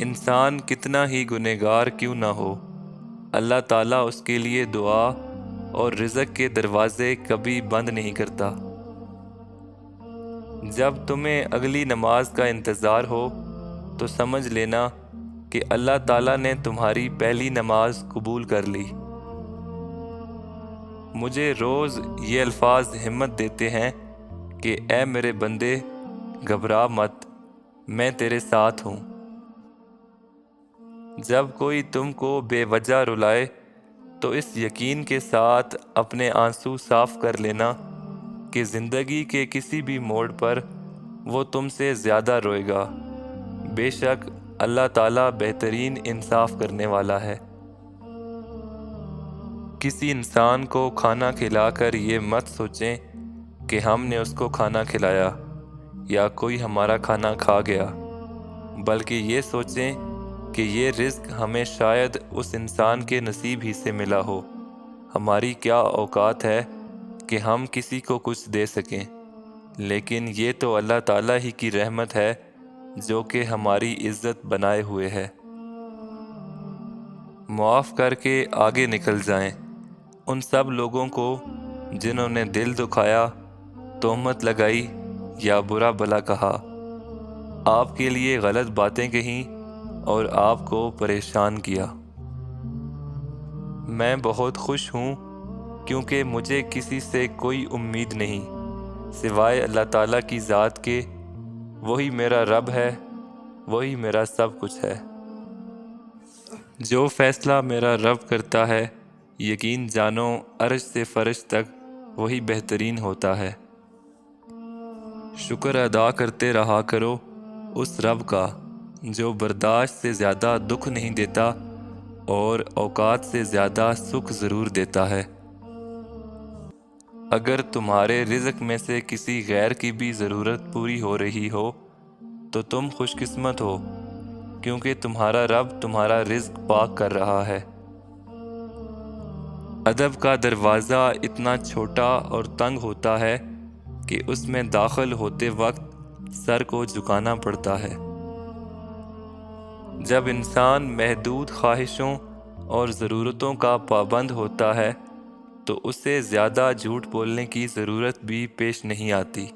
انسان کتنا ہی گنہگار کیوں نہ ہو، اللہ تعالیٰ اس کے لیے دعا اور رزق کے دروازے کبھی بند نہیں کرتا۔ جب تمہیں اگلی نماز کا انتظار ہو تو سمجھ لینا کہ اللہ تعالیٰ نے تمہاری پہلی نماز قبول کر لی۔ مجھے روز یہ الفاظ ہمت دیتے ہیں کہ اے میرے بندے، گھبرا مت، میں تیرے ساتھ ہوں۔ جب کوئی تم کو بے وجہ رلائے تو اس یقین کے ساتھ اپنے آنسو صاف کر لینا کہ زندگی کے کسی بھی موڑ پر وہ تم سے زیادہ روئے گا۔ بے شک اللہ تعالیٰ بہترین انصاف کرنے والا ہے۔ کسی انسان کو کھانا کھلا کر یہ مت سوچیں کہ ہم نے اس کو کھانا کھلایا یا کوئی ہمارا کھانا کھا گیا، بلکہ یہ سوچیں کہ یہ رزق ہمیں شاید اس انسان کے نصیب ہی سے ملا ہو۔ ہماری کیا اوقات ہے کہ ہم کسی کو کچھ دے سکیں، لیکن یہ تو اللہ تعالیٰ ہی کی رحمت ہے جو کہ ہماری عزت بنائے ہوئے ہے۔ معاف کر کے آگے نکل جائیں ان سب لوگوں کو جنہوں نے دل دکھایا، تہمت لگائی یا برا بھلا کہا، آپ کے لیے غلط باتیں کہیں اور آپ کو پریشان کیا۔ میں بہت خوش ہوں کیونکہ مجھے کسی سے کوئی امید نہیں سوائے اللہ تعالیٰ کی ذات کے۔ وہی میرا رب ہے، وہی میرا سب کچھ ہے۔ جو فیصلہ میرا رب کرتا ہے، یقین جانو عرش سے فرش تک وہی بہترین ہوتا ہے۔ شکر ادا کرتے رہا کرو اس رب کا جو برداشت سے زیادہ دکھ نہیں دیتا اور اوقات سے زیادہ سکھ ضرور دیتا ہے۔ اگر تمہارے رزق میں سے کسی غیر کی بھی ضرورت پوری ہو رہی ہو تو تم خوش قسمت ہو، کیونکہ تمہارا رب تمہارا رزق پاک کر رہا ہے۔ ادب کا دروازہ اتنا چھوٹا اور تنگ ہوتا ہے کہ اس میں داخل ہوتے وقت سر کو جھکانا پڑتا ہے۔ جب انسان محدود خواہشوں اور ضرورتوں کا پابند ہوتا ہے تو اسے زیادہ جھوٹ بولنے کی ضرورت بھی پیش نہیں آتی۔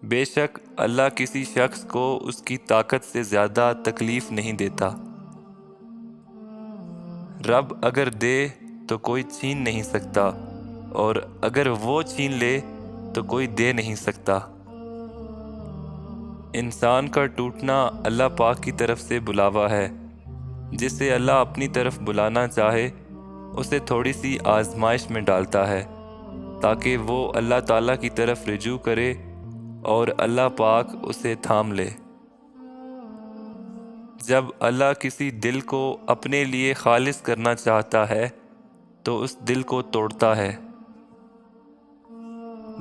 بے شک اللہ کسی شخص کو اس کی طاقت سے زیادہ تکلیف نہیں دیتا۔ رب اگر دے تو کوئی چھین نہیں سکتا، اور اگر وہ چھین لے تو کوئی دے نہیں سکتا۔ انسان کا ٹوٹنا اللہ پاک کی طرف سے بلاوا ہے۔ جسے اللہ اپنی طرف بلانا چاہے اسے تھوڑی سی آزمائش میں ڈالتا ہے تاکہ وہ اللہ تعالیٰ کی طرف رجوع کرے اور اللہ پاک اسے تھام لے۔ جب اللہ کسی دل کو اپنے لیے خالص کرنا چاہتا ہے تو اس دل کو توڑتا ہے۔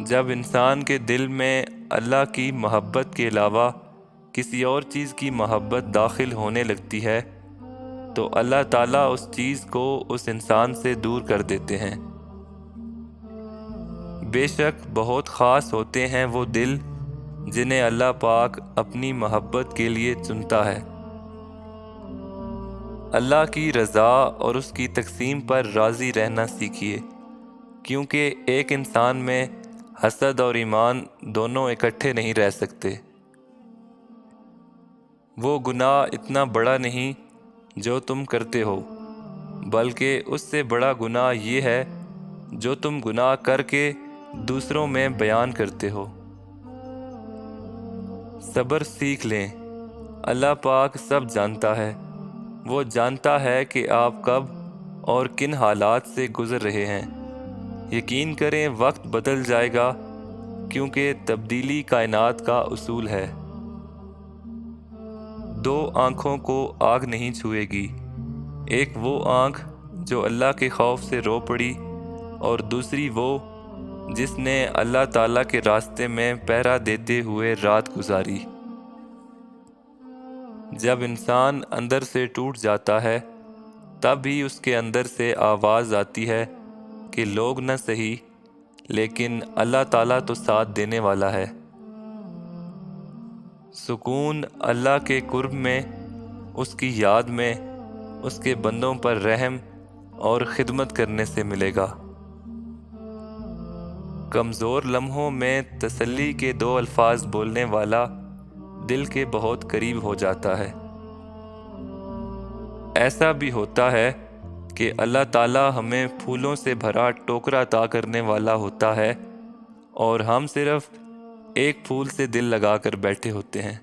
جب انسان کے دل میں اللہ کی محبت کے علاوہ کسی اور چیز کی محبت داخل ہونے لگتی ہے تو اللہ تعالیٰ اس چیز کو اس انسان سے دور کر دیتے ہیں۔ بے شک بہت خاص ہوتے ہیں وہ دل جنہیں اللہ پاک اپنی محبت کے لیے چنتا ہے۔ اللہ کی رضا اور اس کی تقسیم پر راضی رہنا سیکھیے، کیونکہ ایک انسان میں حسد اور ایمان دونوں اکٹھے نہیں رہ سکتے۔ وہ گناہ اتنا بڑا نہیں جو تم کرتے ہو، بلکہ اس سے بڑا گناہ یہ ہے جو تم گناہ کر کے دوسروں میں بیان کرتے ہو۔ صبر سیکھ لیں، اللہ پاک سب جانتا ہے۔ وہ جانتا ہے کہ آپ کب اور کن حالات سے گزر رہے ہیں۔ یقین کریں وقت بدل جائے گا، کیونکہ تبدیلی کائنات کا اصول ہے۔ دو آنکھوں کو آگ نہیں چھوئے گی، ایک وہ آنکھ جو اللہ کے خوف سے رو پڑی اور دوسری وہ جس نے اللہ تعالیٰ کے راستے میں پہرا دیتے ہوئے رات گزاری۔ جب انسان اندر سے ٹوٹ جاتا ہے تب ہی اس کے اندر سے آواز آتی ہے کہ لوگ نہ صحیح، لیکن اللہ تعالیٰ تو ساتھ دینے والا ہے۔ سکون اللہ کے قرب میں، اس کی یاد میں، اس کے بندوں پر رحم اور خدمت کرنے سے ملے گا۔ کمزور لمحوں میں تسلی کے 2 الفاظ بولنے والا دل کے بہت قریب ہو جاتا ہے۔ ایسا بھی ہوتا ہے کہ اللہ تعالیٰ ہمیں پھولوں سے بھرا ٹوکرا عطا کرنے والا ہوتا ہے اور ہم صرف ایک پھول سے دل لگا کر بیٹھے ہوتے ہیں۔